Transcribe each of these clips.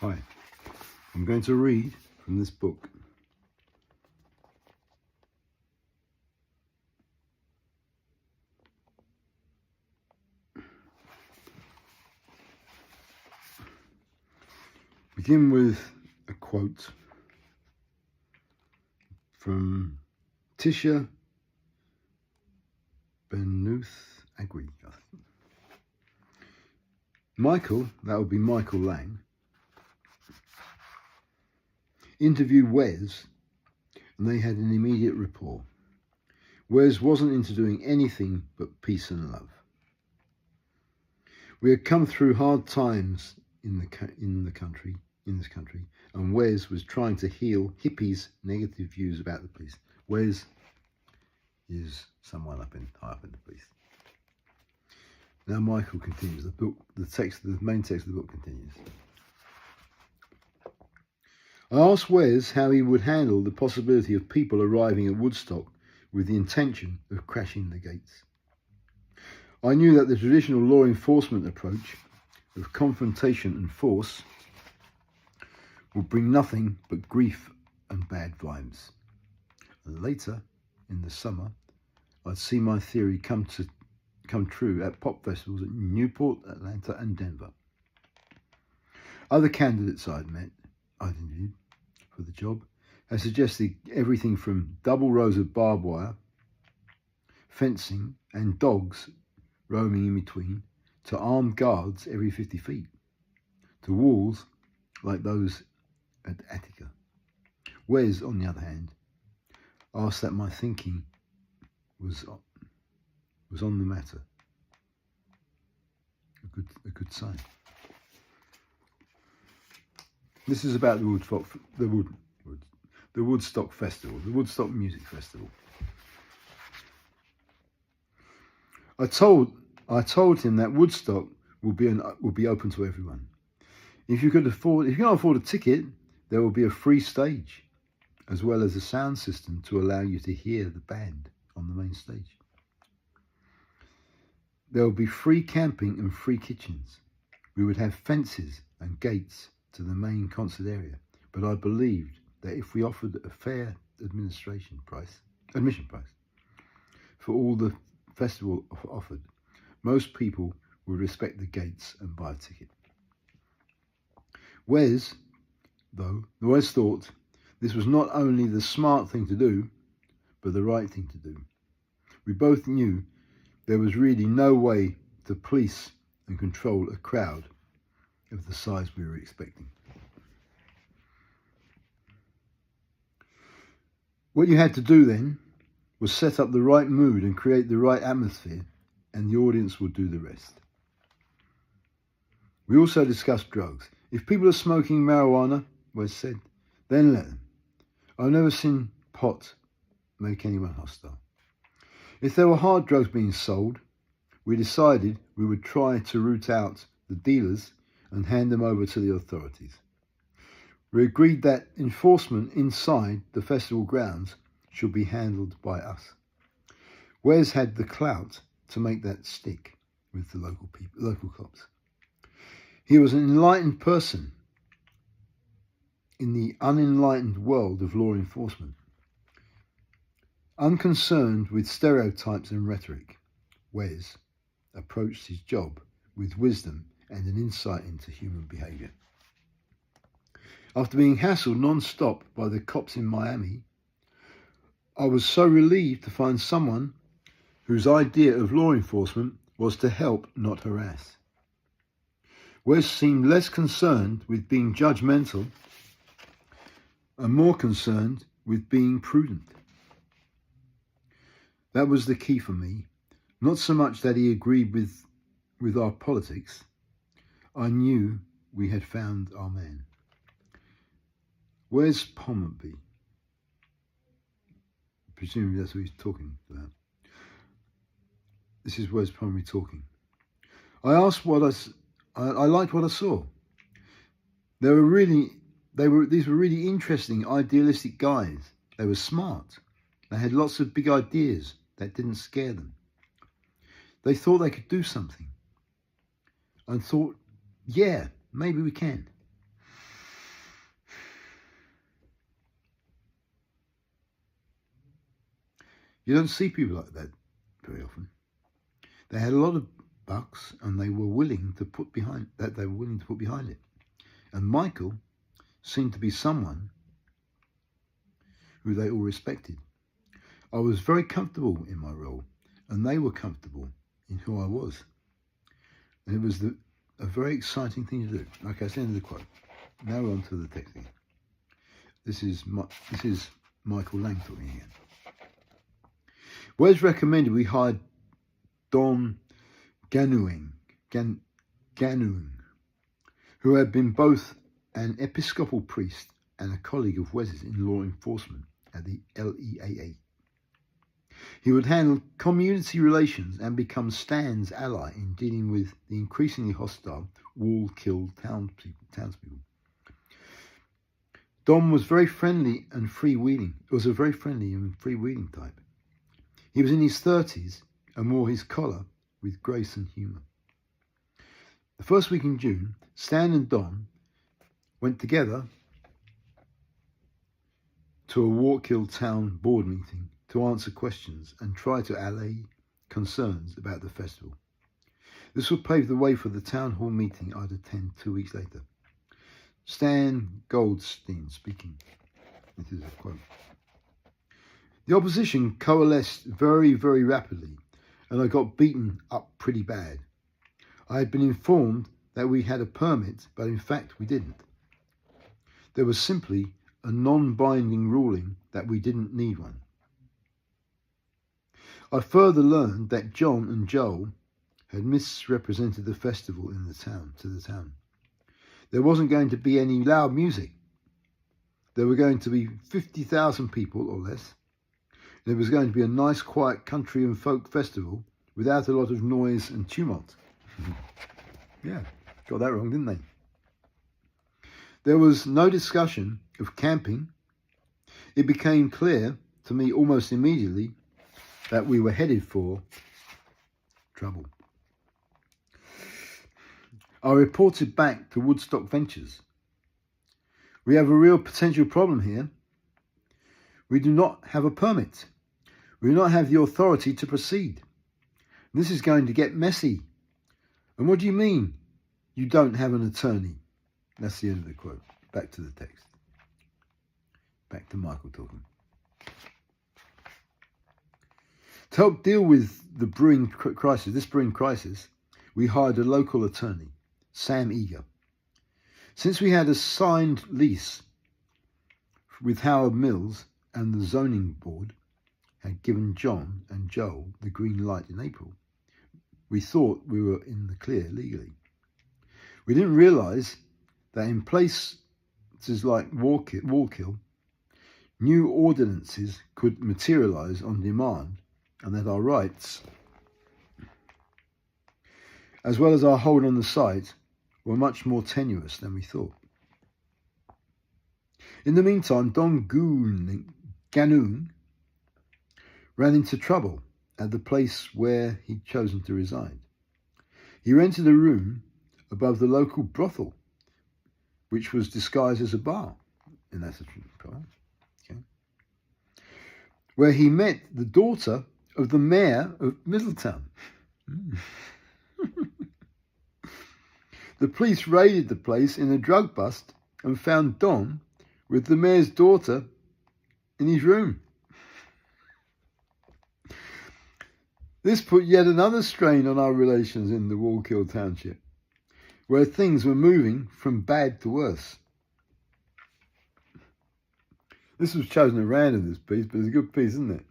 Hi, I'm going to read from this book. Begin with a quote from Tisha Benuth Agri. Michael, that would be Michael Lang, interviewed Wes, and they had an immediate rapport. Wes wasn't into doing anything but peace and love. We had come through hard times in this country, and Wes was trying to heal hippies' negative views about the police. Wes is someone high up in the police. Now Michael continues. The main text of the book continues. I asked Wes how he would handle the possibility of people arriving at Woodstock with the intention of crashing the gates. I knew that the traditional law enforcement approach of confrontation and force would bring nothing but grief and bad vibes. And later, in the summer, I'd see my theory come true at pop festivals at Newport, Atlanta, and Denver. Other candidates I'd interviewed for the job had suggested everything from double rows of barbed wire, fencing, and dogs roaming in between, to armed guards every 50 feet, to walls like those at Attica. Wes, on the other hand, asked that my thinking was on the matter. A good sign. This is about the Woodstock Festival, the Woodstock Music Festival. I told him that Woodstock will be open to everyone. If you can't afford a ticket, there will be a free stage, as well as a sound system to allow you to hear the band on the main stage. There will be free camping and free kitchens. We would have fences and gates to the main concert area, but I believed that if we offered a fair admission price for all the festival offered, most people would respect the gates and buy a ticket. Wes thought this was not only the smart thing to do, but the right thing to do. We both knew there was really no way to police and control a crowd of the size we were expecting. What you had to do then was set up the right mood and create the right atmosphere, and the audience would do the rest. We also discussed drugs. If people are smoking marijuana, Wes said, then let them. I've never seen pot make anyone hostile. If there were hard drugs being sold, we decided we would try to root out the dealers and hand them over to the authorities. We agreed that enforcement inside the festival grounds should be handled by us. Wes had the clout to make that stick with the local cops. He was an enlightened person in the unenlightened world of law enforcement. Unconcerned with stereotypes and rhetoric, Wes approached his job with wisdom and an insight into human behaviour. After being hassled non-stop by the cops in Miami, I was so relieved to find someone whose idea of law enforcement was to help, not harass. Wes seemed less concerned with being judgmental and more concerned with being prudent. That was the key for me. Not so much that he agreed with our politics. I knew we had found our man. Where's Pommby? Presumably that's what he's talking about. This is Wes Pommby talking. I asked I liked what I saw. These were really interesting, idealistic guys. They were smart. They had lots of big ideas that didn't scare them. They thought they could do something. And thought, yeah, maybe we can. You don't see people like that very often. They had a lot of bucks, and they were willing to put behind it. And Michael seemed to be someone who they all respected. I was very comfortable in my role, and they were comfortable in who I was. And it was a very exciting thing to do. Okay, that's the end of the quote. Now we're on to the text again. This is Michael Lang talking again. Wes recommended we hired Don Ganuing, who had been both an Episcopal priest and a colleague of Wes's in law enforcement at the LEAA. He would handle community relations and become Stan's ally in dealing with the increasingly hostile Wallkill townspeople. Don was very friendly and freewheeling. Was a very friendly and freewheeling type. He was in his 30s and wore his collar with grace and humour. The first week in June, Stan and Don went together to a Wallkill town board meeting to answer questions and try to allay concerns about the festival. This would pave the way for the town hall meeting I'd attend 2 weeks later. Stan Goldstein speaking. This is a quote. The opposition coalesced very, very rapidly, and I got beaten up pretty bad. I had been informed that we had a permit, but in fact we didn't. There was simply a non-binding ruling that we didn't need one. I further learned that John and Joel had misrepresented the festival to the town. There wasn't going to be any loud music. There were going to be 50,000 people or less. And it was going to be a nice, quiet country and folk festival without a lot of noise and tumult. Yeah, got that wrong, didn't they? There was no discussion of camping. It became clear to me almost immediately that we were headed for trouble. I reported back to Woodstock Ventures. We have a real potential problem here. We do not have a permit. We do not have the authority to proceed. This is going to get messy. And what do you mean you don't have an attorney? That's the end of the quote. Back to the text. Back to Michael talking. To help deal with the brewing crisis, we hired a local attorney, Sam Eager. Since we had a signed lease with Howard Mills and the zoning board had given John and Joel the green light in April, we thought we were in the clear legally. We didn't realise that in places like Wallkill, new ordinances could materialise on demand, and that our rights, as well as our hold on the site, were much more tenuous than we thought. In the meantime, Don Ganoon ran into trouble at the place where he'd chosen to reside. He rented a room above the local brothel, which was disguised as a bar, and that's a problem, okay, where he met the daughter of the mayor of Middletown. The police raided the place in a drug bust and found Don with the mayor's daughter in his room. This put yet another strain on our relations in the Wallkill township, where things were moving from bad to worse. This was chosen at random, this piece, but it's a good piece, isn't it?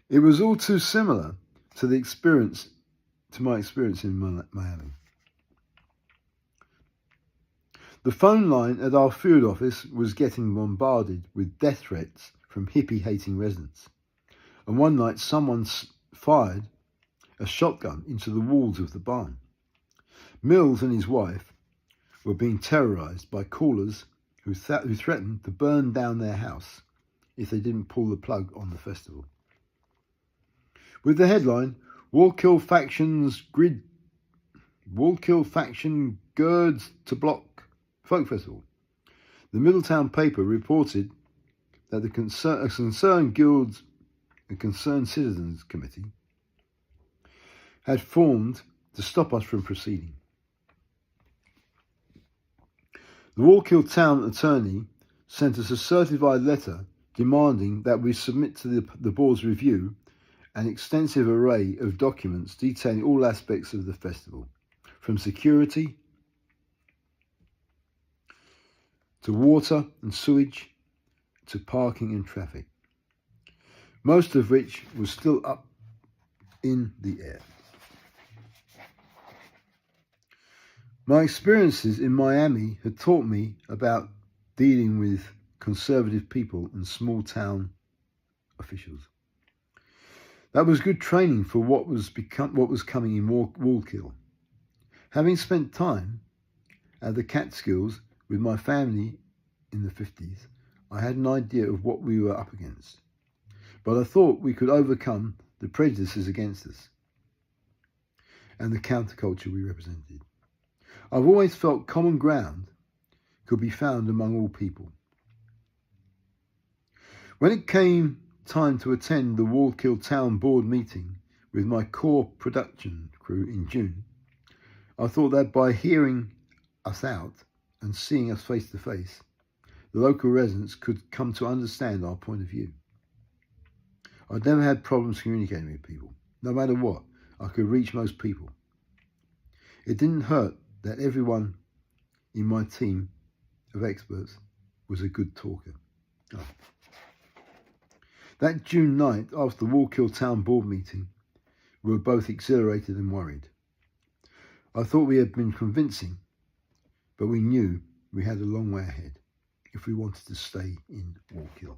It was all too similar to my experience in Miami. The phone line at our field office was getting bombarded with death threats from hippie-hating residents. And one night someone fired a shotgun into the walls of the barn. Mills and his wife were being terrorised by callers who threatened to burn down their house if they didn't pull the plug on the festival. With the headline, Wallkill faction girds to block folk festival, the Middletown paper reported that the concerned guilds a Concerned Citizens Committee, had formed to stop us from proceeding. The Wallkill Town Attorney sent us a certified letter demanding that we submit to the board's review an extensive array of documents detailing all aspects of the festival, from security to water and sewage to parking and traffic, most of which was still up in the air. My experiences in Miami had taught me about dealing with conservative people and small town officials. That was good training for what was coming in Wallkill. Having spent time at the Catskills with my family in the 50s, I had an idea of what we were up against. But I thought we could overcome the prejudices against us and the counterculture we represented. I've always felt common ground could be found among all people. When it came time to attend the Wallkill Town Board meeting with my core production crew in June, I thought that by hearing us out and seeing us face to face, the local residents could come to understand our point of view. I'd never had problems communicating with people. No matter what, I could reach most people. It didn't hurt that everyone in my team of experts was a good talker. Oh. That June night, after the Wallkill Town Board meeting, we were both exhilarated and worried. I thought we had been convincing, but we knew we had a long way ahead if we wanted to stay in Wallkill.